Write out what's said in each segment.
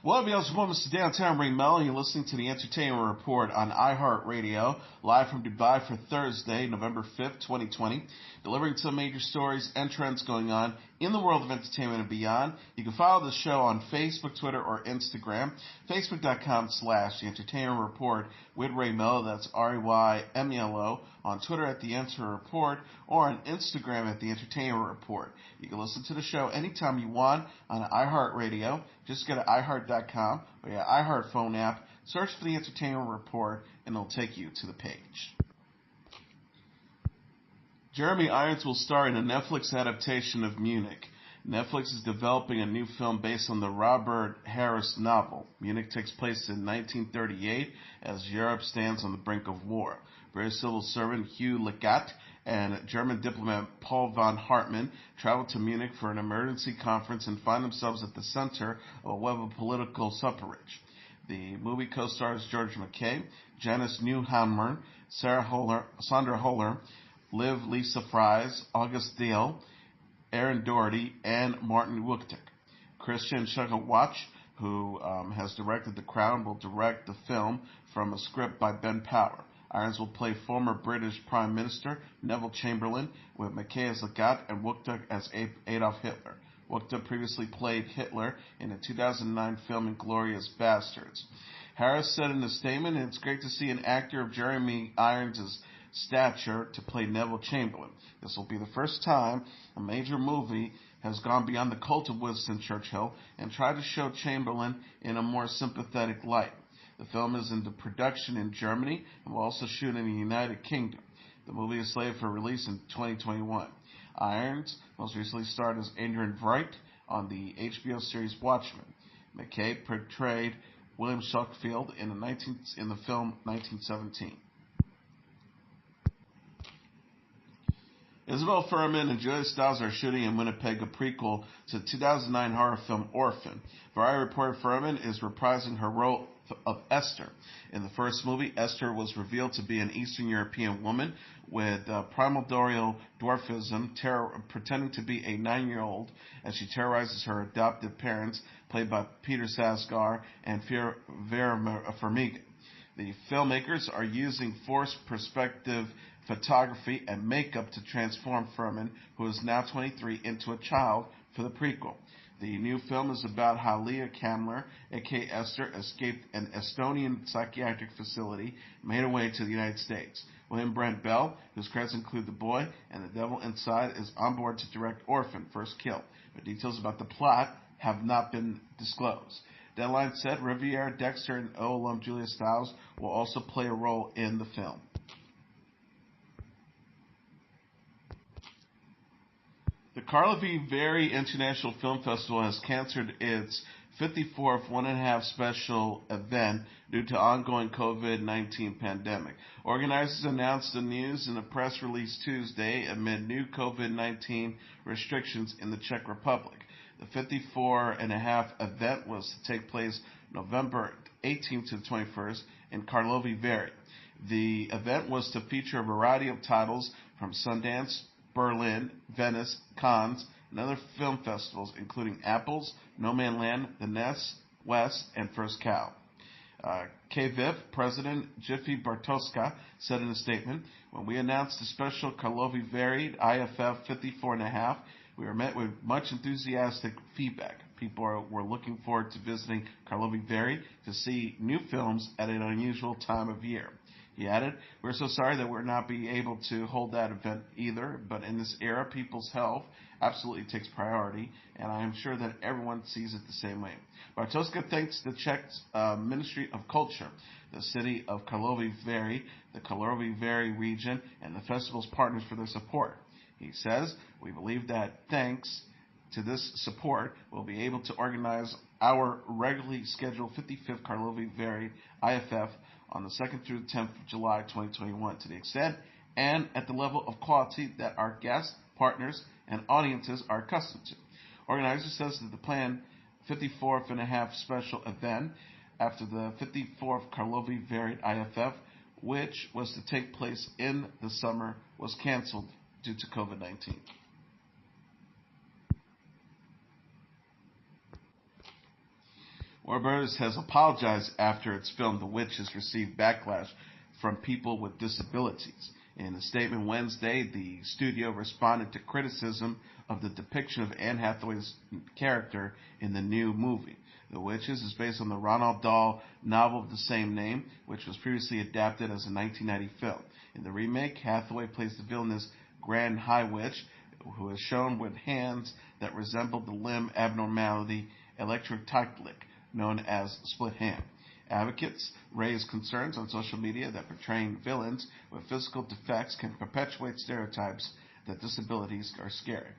Well, y'all's moments to downtown ring Melo, and you're listening to the Entertainment Report on iHeartRadio, live from Dubai for Thursday, November 5th, 2020, delivering some major stories and trends going on in the world of entertainment and beyond. You can follow the show on Facebook, Twitter, or Instagram. Facebook.com/The Entertainment Report with Ray Melo, that's RAYMELO, on Twitter at The Enter Report, or on Instagram at The Entertainment Report. You can listen to the show anytime you want on iHeartRadio. Just go to iHeart.com or your iHeart phone app, search for The Entertainment Report, and it'll take you to the page. Jeremy Irons will star in a Netflix adaptation of Munich. Netflix is developing a new film based on the Robert Harris novel. Munich takes place in 1938 as Europe stands on the brink of war. British civil servant Hugh Legat and German diplomat Paul von Hartmann travel to Munich for an emergency conference and find themselves at the center of a web of political suffrage. The movie co-stars George McKay, Janice Newhammer, Sandra Holler, Liv Lisa Fries, August Dale, Aaron Doherty, and Martin Wuchtek. Christian Chagawatch, who has directed The Crown, will direct the film from a script by Ben Power. Irons will play former British Prime Minister Neville Chamberlain, with McKay as Legat and Wuchtek as Adolf Hitler. Wuchtek previously played Hitler in the 2009 film Inglourious Basterds. Harris said in a statement, "It's great to see an actor of Jeremy Irons' stature to play Neville Chamberlain. This will be the first time a major movie has gone beyond the cult of Winston Churchill and tried to show Chamberlain in a more sympathetic light. The film is in production in Germany and will also shoot in the United Kingdom. The movie is slated for release in 2021. Irons most recently starred as Adrian Veidt on the HBO series Watchmen. McKay portrayed William Schofield in the film 1917. Isabel Fuhrman and Julia Stiles are shooting in Winnipeg a prequel to the 2009 horror film Orphan. Variety reported Fuhrman is reprising her role of Esther. In the first movie, Esther was revealed to be an Eastern European woman with primordial dwarfism, pretending to be a 9-year-old as she terrorizes her adoptive parents, played by Peter Sarsgaard and Vera Farmiga. The filmmakers are using forced perspective photography and makeup to transform Fuhrman, who is now 23, into a child for the prequel. The new film is about how Leah Kamler, a.k.a. Esther, escaped an Estonian psychiatric facility, made her way to the United States. William Brent Bell, whose credits include The Boy and The Devil Inside, is on board to direct Orphan, First Kill, but details about the plot have not been disclosed. Deadline said Riviera Dexter and alum Julia Stiles will also play a role in the film. The Karlovy Vary International Film Festival has canceled its 54th one-and-a-half special event due to ongoing COVID-19 pandemic. Organizers announced the news in a press release Tuesday amid new COVID-19 restrictions in the Czech Republic. The 54-and-a-half event was to take place November 18th to the 21st in Karlovy Vary. The event was to feature a variety of titles from Sundance, Berlin, Venice, Cannes, and other film festivals, including Apples, No Man Land, The Nest, West, and First Cow. KVIF President Jiffy Bartoska said in a statement, "When we announced the special Karlovy Vary IFF 54.5, we were met with much enthusiastic feedback. People were looking forward to visiting Karlovy Vary to see new films at an unusual time of year." He added, "We're so sorry that we're not being able to hold that event either, but in this era, people's health absolutely takes priority, and I am sure that everyone sees it the same way." Bartoska thanks the Czech Ministry of Culture, the city of Karlovy Vary, the Karlovy Vary region, and the festival's partners for their support. He says, "We believe that thanks to this support, we'll be able to organize our regularly scheduled 55th Karlovy Vary IFF on the 2nd through the 10th of July 2021 to the extent and at the level of quality that our guests, partners, and audiences are accustomed to." Organizer says that the planned 54th and a half special event after the 54th Karlovy Vary IFF, which was to take place in the summer, was canceled due to COVID-19. Warner Bros. Has apologized after its film The Witches received backlash from people with disabilities. In a statement Wednesday, the studio responded to criticism of the depiction of Anne Hathaway's character in the new movie. The Witches is based on the Roald Dahl novel of the same name, which was previously adapted as a 1990 film. In the remake, Hathaway plays the villainous Grand High Witch, who is shown with hands that resemble the limb abnormality electroctylic, known as split hand. Advocates raise concerns on social media that portraying villains with physical defects can perpetuate stereotypes that disabilities are scary.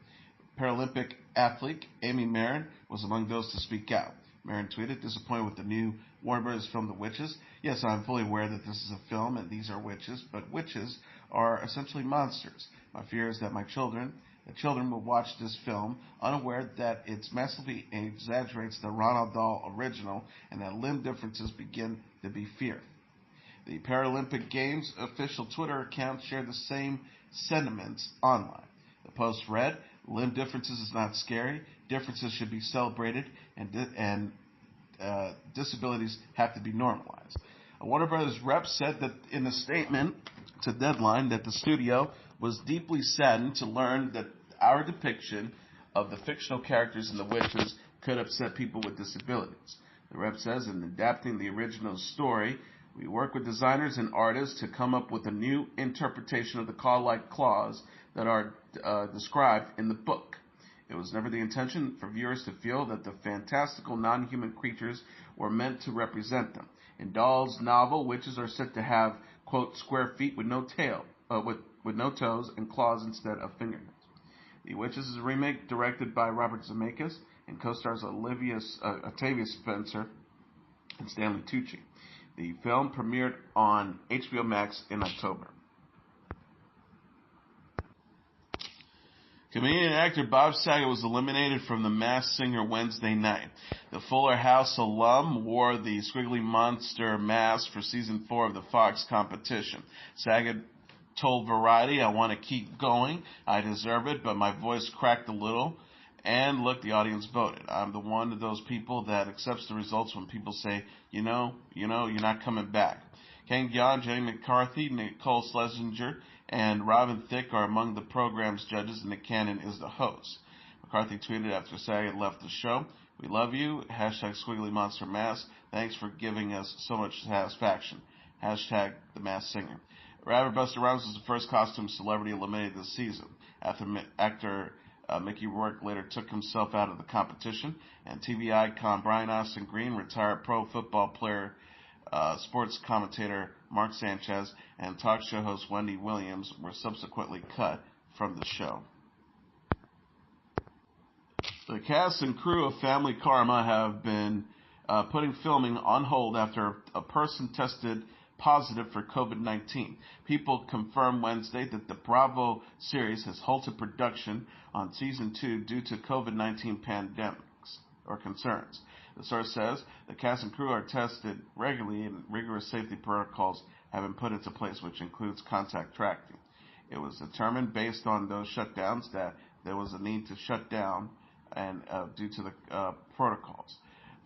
Paralympic athlete Amy Marin was among those to speak out. Marin tweeted, disappointed with the new Warner Bros. Film The Witches. Yes, I'm fully aware that this is a film and these are witches, but witches are essentially monsters. My fear is that children will watch this film unaware that it massively exaggerates the Roald Dahl original and that limb differences begin to be feared. The Paralympic Games official Twitter account shared the same sentiments online. The post read, limb differences is not scary. Differences should be celebrated, and disabilities have to be normalized. A Warner Brothers rep said that in a statement to Deadline that the studio was deeply saddened to learn that our depiction of the fictional characters in The Witches could upset people with disabilities. The rep says, in adapting the original story, we work with designers and artists to come up with a new interpretation of the claw-like claws that are described in the book. It was never the intention for viewers to feel that the fantastical non-human creatures were meant to represent them. In Dahl's novel, witches are said to have, quote, square feet with no tail, with no toes and claws instead of fingernails. The Witches is a remake directed by Robert Zemeckis and co-stars Octavia Spencer and Stanley Tucci. The film premiered on HBO Max in October. Comedian and actor Bob Saget was eliminated from The Masked Singer Wednesday night. The Fuller House alum wore the Squiggly Monster mask for season 4 of the Fox competition. Saget told Variety, I want to keep going. I deserve it, but my voice cracked a little. And look, the audience voted. I'm the one of those people that accepts the results when people say, you're not coming back. Ken Gyan, Jenny McCarthy, Nicole Schlesinger, and Robin Thicke are among the program's judges, and Nick Cannon is the host. McCarthy tweeted after Saget left the show, we love you, hashtag Squiggly Monster Mask, thanks for giving us so much satisfaction, hashtag The Masked Singer. Rapper Busta Rhymes was the first costume celebrity eliminated this season. After actor Mickey Rourke later took himself out of the competition, and TV icon Brian Austin Green, retired pro football player, sports commentator Mark Sanchez, and talk show host Wendy Williams were subsequently cut from the show. The cast and crew of Family Karma have been putting filming on hold after a person tested positive for COVID-19. People confirmed Wednesday that the Bravo series has halted production on season 2 due to COVID-19 pandemics or concerns. The source says the cast and crew are tested regularly and rigorous safety protocols have been put into place, which includes contact tracking. It was determined based on those shutdowns that there was a need to shut down and due to the protocols.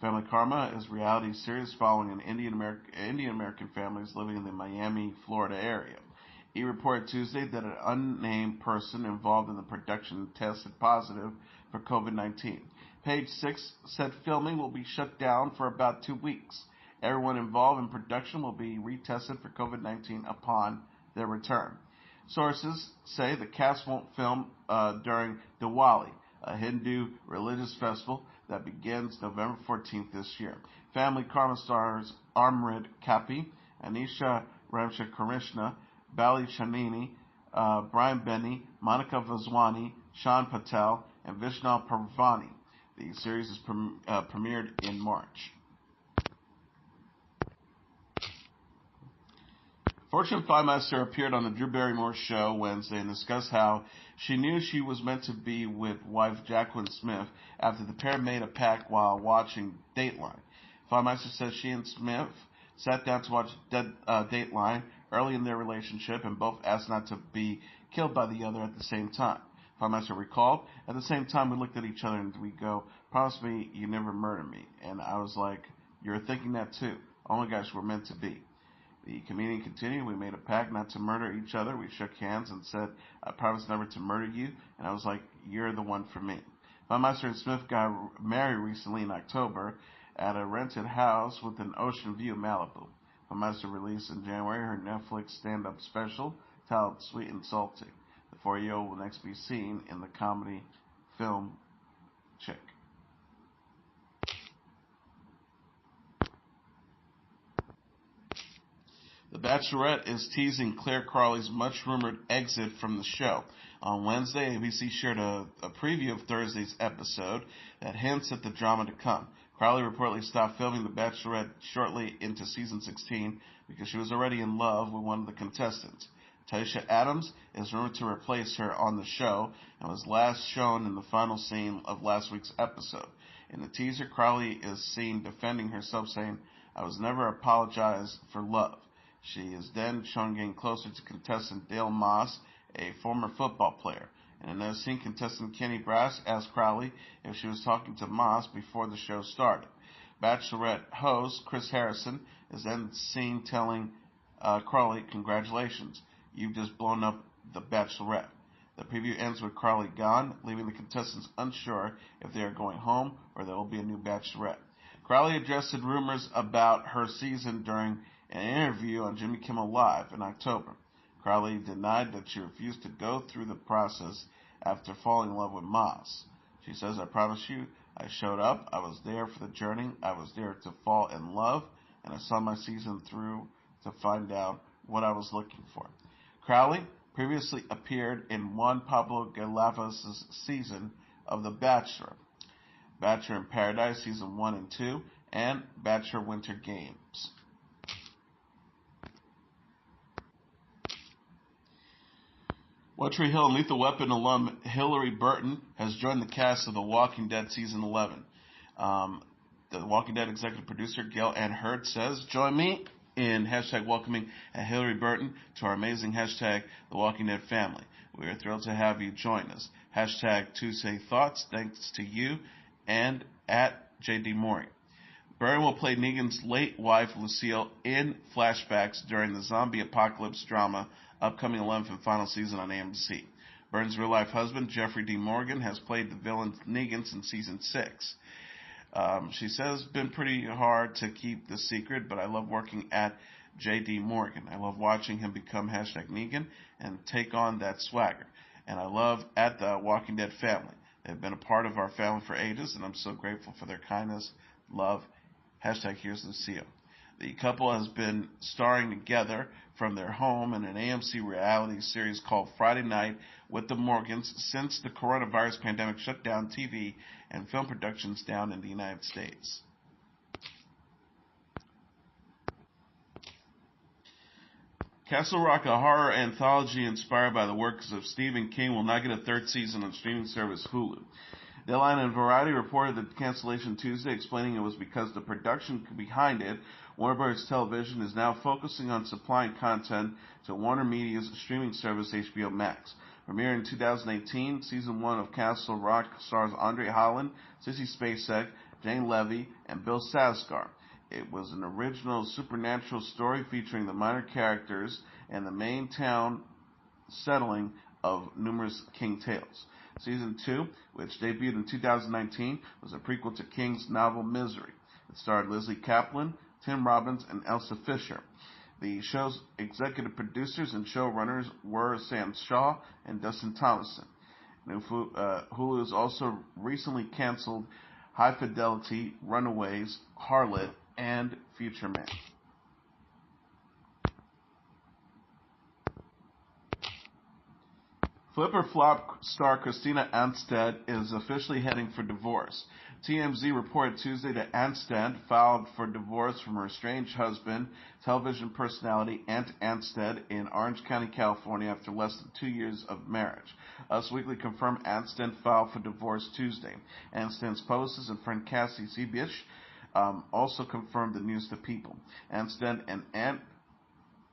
Family Karma is a reality series following an Indian American families living in the Miami, Florida area. He reported Tuesday that an unnamed person involved in the production tested positive for COVID-19. Page 6 said filming will be shut down for about 2 weeks. Everyone involved in production will be retested for COVID-19 upon their return. Sources say the cast won't film during Diwali, a Hindu religious festival that begins November 14th this year. Family Karma stars Amrit Kapi, Anisha Ramchakrishna, Bali Chanini, Brian Benny, Monica Vaswani, Sean Patel, and Vishnu Parvani. The series is premiered in March. Fortune Feimeister appeared on the Drew Barrymore show Wednesday and discussed how she knew she was meant to be with wife Jacqueline Smith after the pair made a pact while watching Dateline. Feimeister says she and Smith sat down to watch Dateline early in their relationship and both asked not to be killed by the other at the same time. Feimeister recalled, at the same time we looked at each other and we go, Promise me you never murder me. And I was like, you're thinking that too. Oh my gosh, we're meant to be. The comedian continued, we made a pact not to murder each other. We shook hands and said, I promise never to murder you. And I was like, you're the one for me. Baumeister and Smith got married recently in October at a rented house with an ocean view of Malibu. Baumeister released in January her Netflix stand-up special titled Sweet and Salty. The 4-year-old will next be seen in the comedy film Chick. The Bachelorette is teasing Claire Crawley's much-rumored exit from the show. On Wednesday, ABC shared a preview of Thursday's episode that hints at the drama to come. Crawley reportedly stopped filming The Bachelorette shortly into season 16 because she was already in love with one of the contestants. Tayshia Adams is rumored to replace her on the show and was last shown in the final scene of last week's episode. In the teaser, Crawley is seen defending herself, saying, I was never apologized for love. She is then shown getting closer to contestant Dale Moss, a former football player. In another scene, contestant Kenny Brass asked Crawley if she was talking to Moss before the show started. Bachelorette host Chris Harrison is then seen telling Crawley, congratulations, you've just blown up The Bachelorette. The preview ends with Crawley gone, leaving the contestants unsure if they are going home or there will be a new Bachelorette. Crawley addressed rumors about her season during an interview on Jimmy Kimmel Live in October. Crawley denied that she refused to go through the process after falling in love with Moss. She says, I promise you, I showed up, I was there for the journey, I was there to fall in love, and I saw my season through to find out what I was looking for. Crawley previously appeared in Juan Pablo Galavas' season of The Bachelor, Bachelor in Paradise Season 1 and 2, and Bachelor Winter Games. One Tree Hill and Lethal Weapon alum Hillary Burton has joined the cast of The Walking Dead Season 11. The Walking Dead executive producer Gail Ann Hurd says, join me in hashtag welcoming Hillary Burton to our amazing hashtag The Walking Dead family. We are thrilled to have you join us. Hashtag Tuesday Thoughts, thanks to you, and at JD Morey. Burton will play Negan's late wife Lucille in flashbacks during the zombie apocalypse drama upcoming 11th and final season on AMC. Burton's real-life husband, Jeffrey D. Morgan, has played the villain Negan since season 6. She says it's been pretty hard to keep the secret, but I love working at J.D. Morgan. I love watching him become hashtag Negan and take on that swagger. And I love at the Walking Dead family. They've been a part of our family for ages, and I'm so grateful for their kindness, love, hashtag here's Lucille. The couple has been starring together from their home in an AMC reality series called Friday Night with the Morgans since the coronavirus pandemic shut down TV and film productions down in the United States. Castle Rock, a horror anthology inspired by the works of Stephen King, will not get a third season on streaming service Hulu. Deadline and Variety reported the cancellation Tuesday, explaining it was because the production behind it, Warner Bros. Television, is now focusing on supplying content to Warner Media's streaming service HBO Max. Premiering in 2018, Season 1 of Castle Rock stars Andre Holland, Sissy Spacek, Jane Levy, and Bill Sarsgaard. It was an original supernatural story featuring the minor characters and the main town settling of numerous King tales. Season 2, which debuted in 2019, was a prequel to King's novel Misery. It starred Lizzie Kaplan, Tim Robbins, and Elsa Fisher. The show's executive producers and showrunners were Sam Shaw and Dustin Thomason. Hulu has also recently canceled High Fidelity, Runaways, Harlot, and Future Man. Flipper Flop star Christina Anstead is officially heading for divorce. TMZ reported Tuesday that Amstead filed for divorce from her estranged husband, television personality Ant Amstead, in Orange County, California, after less than 2 years of marriage. Us Weekly confirmed Amstead filed for divorce Tuesday. Amstead's publicist and friend Cassie Zebish also confirmed the news to People. Amstead and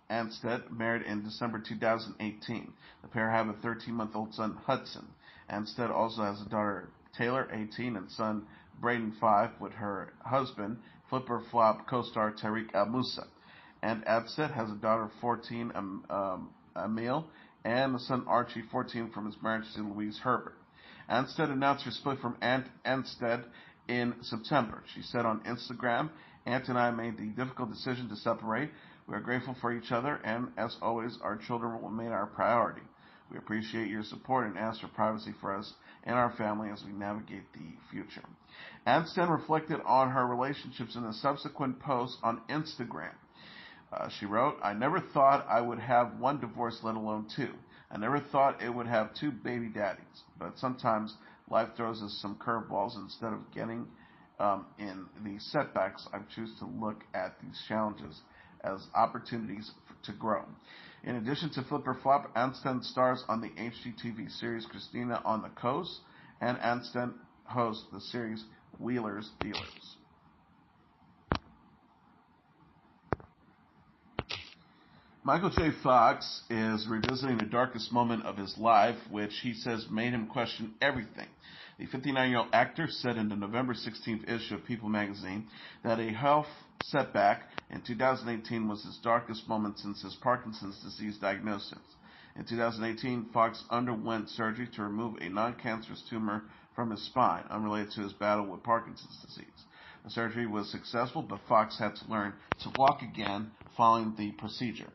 Amstead married in December 2018. The pair have a 13-month-old son, Hudson. Amstead also has a daughter, Taylor, 18, and son, Braden 5 with her husband, Flipper Flop co-star Tarek El Moussa. And Amstead has a daughter, 14, Emil, and a son, Archie, 14, from his marriage to Louise Herbert. Anstead announced her split from Amstead in September. She said on Instagram, "Ant and I made the difficult decision to separate. We are grateful for each other, and as always, our children will remain our priority. We appreciate your support and ask for privacy for us and our family as we navigate the future." Anstead reflected on her relationships in a subsequent post on Instagram. She wrote, "I never thought I would have one divorce, let alone two. I never thought it would have two baby daddies. But sometimes life throws us some curveballs. Instead of getting in these setbacks, I choose to look at these challenges as opportunities to grow." In addition to Flipper Flop, Anstead stars on the HGTV series Christina on the Coast, and Anstead hosts the series Wheelers Dealers. Michael J. Fox is revisiting the darkest moment of his life, which he says made him question everything. The 59-year-old actor said in the November 16th issue of People magazine that a health setback in 2018 was his darkest moment since his Parkinson's disease diagnosis. In 2018, Fox underwent surgery to remove a non-cancerous tumor from his spine, unrelated to his battle with Parkinson's disease. The surgery was successful, but Fox had to learn to walk again following the procedure.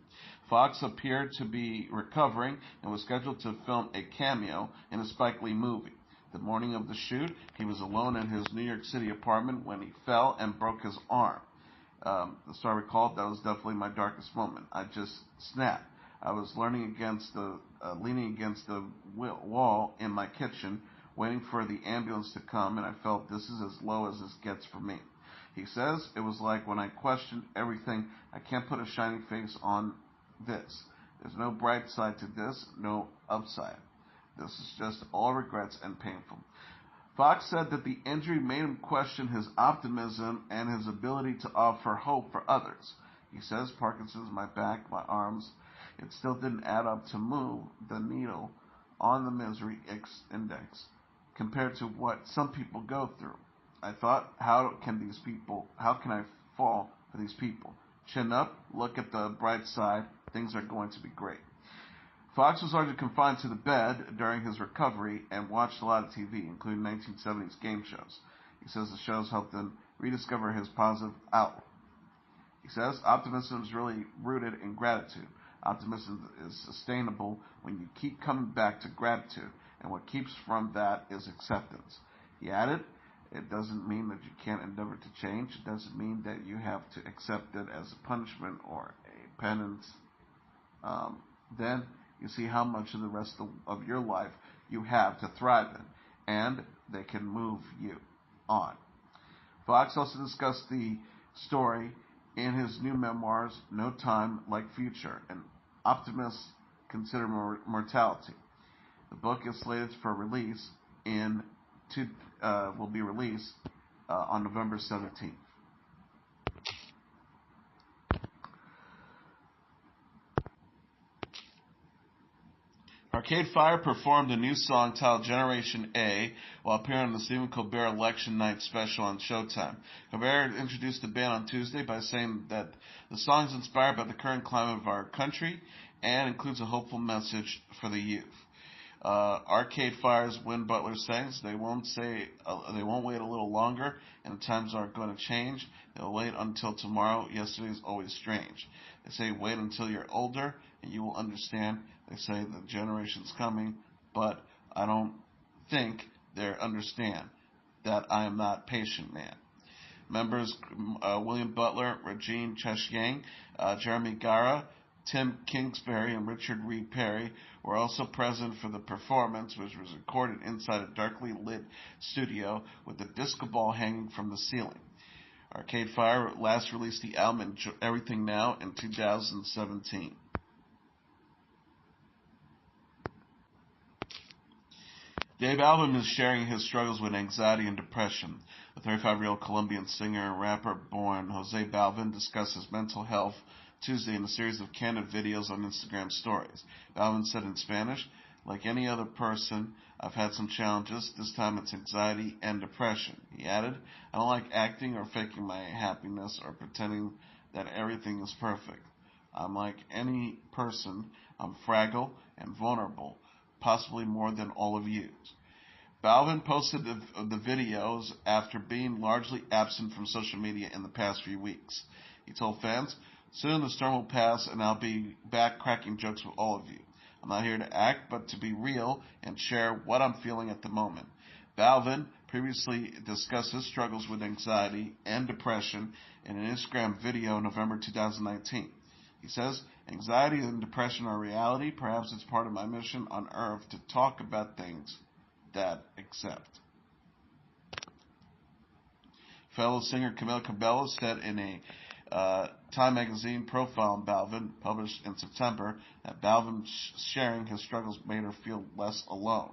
Fox appeared to be recovering and was scheduled to film a cameo in a Spike Lee movie. The morning of the shoot, he was alone in his New York City apartment when he fell and broke his arm. The star recalled, "That was definitely my darkest moment. I just snapped. I was leaning against the wall in my kitchen, waiting for the ambulance to come, and I felt this is as low as this gets for me." He says, "It was like when I questioned everything, I can't put a shiny face on this. There's no bright side to this, no upside. This is just all regrets and painful." Fox said that the injury made him question his optimism and his ability to offer hope for others. He says, "Parkinson's, my back, my arms, it still didn't add up to move the needle on the misery index compared to what some people go through. I thought, how can I fall for these people? Chin up, look at the bright side, things are going to be great." Fox was largely confined to the bed during his recovery and watched a lot of TV, including 1970s game shows. He says the shows helped him rediscover his positive outlook. He says, "Optimism is really rooted in gratitude. Optimism is sustainable when you keep coming back to gratitude, and what keeps from that is acceptance." He added, "It doesn't mean that you can't endeavor to change. It doesn't mean that you have to accept it as a punishment or a penance. Then you see how much of the rest of your life you have to thrive in, and they can move you on." Fox also discussed the story in his new memoirs, No Time Like Future, and Optimists Consider Mortality. The book is slated for release will be released on November 17th. Arcade Fire performed a new song titled Generation A while appearing on the Stephen Colbert Election Night special on Showtime. Colbert introduced the band on Tuesday by saying that the song is inspired by the current climate of our country and includes a hopeful message for the youth. Arcade Fire's Win Butler sings, they won't wait a little longer, and the times aren't going to change. They'll wait until tomorrow. Yesterday is always strange. They say wait until you're older and you will understand. They say the generation's coming, but I don't think they understand that I am not patient man. Members William Butler, Regine Cheshyang, Jeremy Gara, Tim Kingsbury, and Richard Reed Perry were also present for the performance, which was recorded inside a darkly lit studio with a disco ball hanging from the ceiling. Arcade Fire last released the album Everything Now in 2017. Dave Alvin is sharing his struggles with anxiety and depression. The 35-year-old Colombian singer and rapper born Jose Balvin discussed his mental health Tuesday in a series of candid videos on Instagram stories. Balvin said in Spanish, Like any other person, I've had some challenges. This time it's anxiety and depression. He added, I don't like acting or faking my happiness or pretending that everything is perfect. I'm like any person. I'm fragile and vulnerable, possibly more than all of you. Balvin posted the videos after being largely absent from social media in the past few weeks. He told fans, soon the storm will pass and I'll be back cracking jokes with all of you. I'm not here to act, but to be real and share what I'm feeling at the moment. Balvin previously discussed his struggles with anxiety and depression in an Instagram video in November 2019. He says, anxiety and depression are a reality. Perhaps it's part of my mission on Earth to talk about things that accept. Fellow singer Camila Cabello said in a Time magazine profile on Balvin, published in September, that Balvin sharing his struggles made her feel less alone.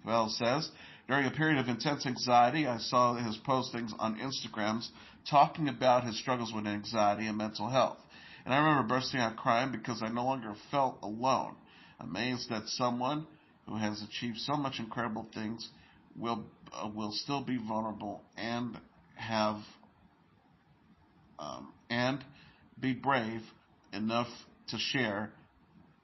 Cabello says, during a period of intense anxiety, I saw his postings on Instagrams talking about his struggles with anxiety and mental health. And I remember bursting out crying because I no longer felt alone. Amazed that someone who has achieved so much incredible things will still be vulnerable and have and be brave enough to share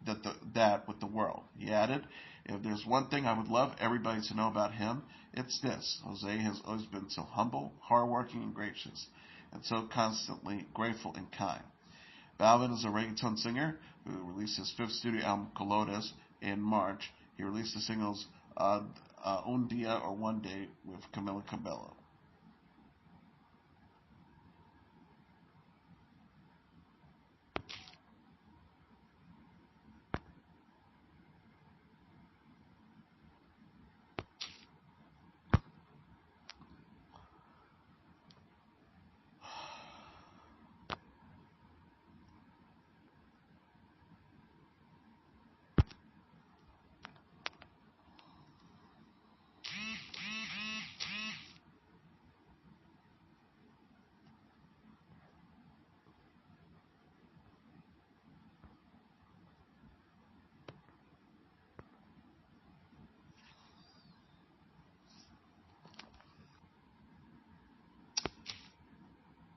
that with the world. He added, if there's one thing I would love everybody to know about him, it's this. Jose has always been so humble, hardworking, and gracious, and so constantly grateful and kind. Balvin is a reggaeton singer who released his fifth studio album, Colores, in March. He released the singles Un Dia or One Day with Camila Cabello.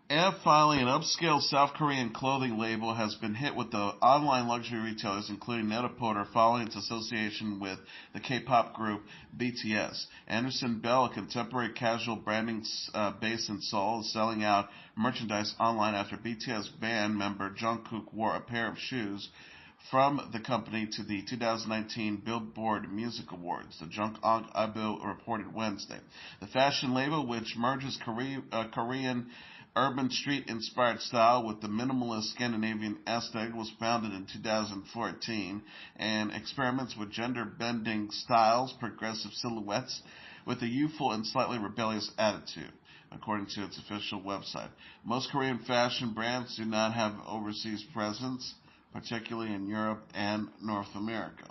And finally, an upscale South Korean clothing label has been hit with the online luxury retailers, including Net-a-Porter, following its association with the K-pop group BTS. Anderson Bell, a contemporary casual branding based in Seoul, is selling out merchandise online after BTS band member Jungkook wore a pair of shoes from the company to the 2019 Billboard Music Awards, the Jungkook Abu reported Wednesday. The fashion label, which merges Korean urban street-inspired style with the minimalist Scandinavian aesthetic, was founded in 2014 and experiments with gender-bending styles, progressive silhouettes, with a youthful and slightly rebellious attitude, according to its official website. Most Korean fashion brands do not have overseas presence, particularly in Europe and North America.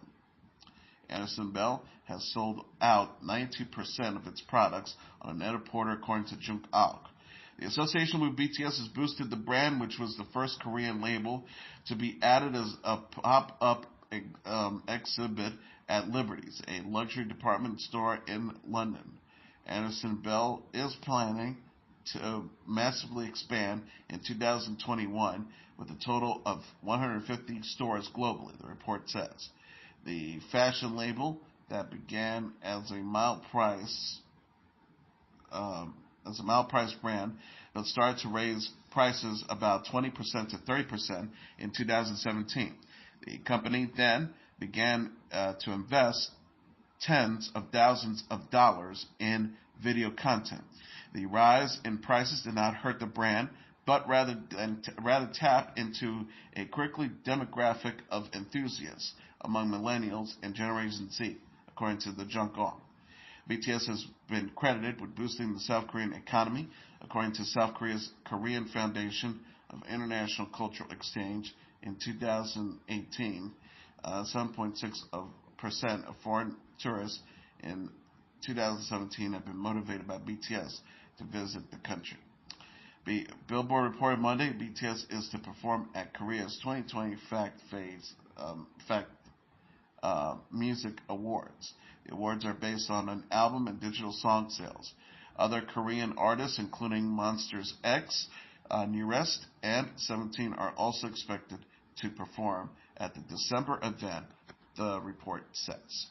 Anderson Bell has sold out 92% of its products on a Net-a-Porter, according to Jungkook. The association with BTS has boosted the brand, which was the first Korean label to be added as a pop-up exhibit at Liberty's, a luxury department store in London. Anderson Bell is planning to massively expand in 2021 with a total of 150 stores globally, the report says. The fashion label that began as a mild price brand, but started to raise prices about 20% to 30% in 2017. The company then began to invest tens of thousands of dollars in video content. The rise in prices did not hurt the brand, but rather tap into a quickly demographic of enthusiasts among millennials and Generation Z, according to the Jungkook. BTS has been credited with boosting the South Korean economy, according to South Korea's Korean Foundation of International Cultural Exchange. In 2018, 7.6% of foreign tourists in 2017 have been motivated by BTS to visit the country. Billboard reported Monday BTS is to perform at Korea's 2020 Music Awards. The awards are based on an album and digital song sales. Other Korean artists, including Monsters X, Nearest, and 17, are also expected to perform at the December event, the report says.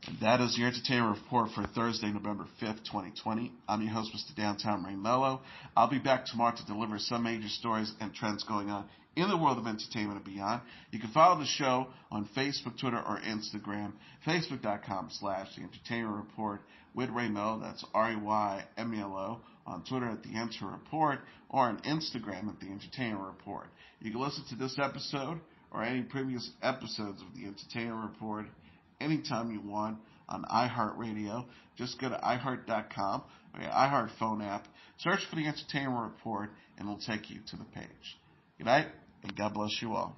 And that is your entertainment report for Thursday, November 5th, 2020. I'm your host, Mr. Downtown Ray Melo. I'll be back tomorrow to deliver some major stories and trends going on in the world of entertainment and beyond. You can follow the show on Facebook, Twitter, or Instagram. Facebook.com/The Entertainment Report with Ray Melo. That's RAYMELO. On Twitter at The Enter Report, or on Instagram at The Entertainment Report. You can listen to this episode or any previous episodes of The Entertainment Report anytime you want on iHeartRadio. Just go to iHeart.com or your iHeart phone app, search for The Entertainment Report, and it'll take you to the page. Good night, and God bless you all.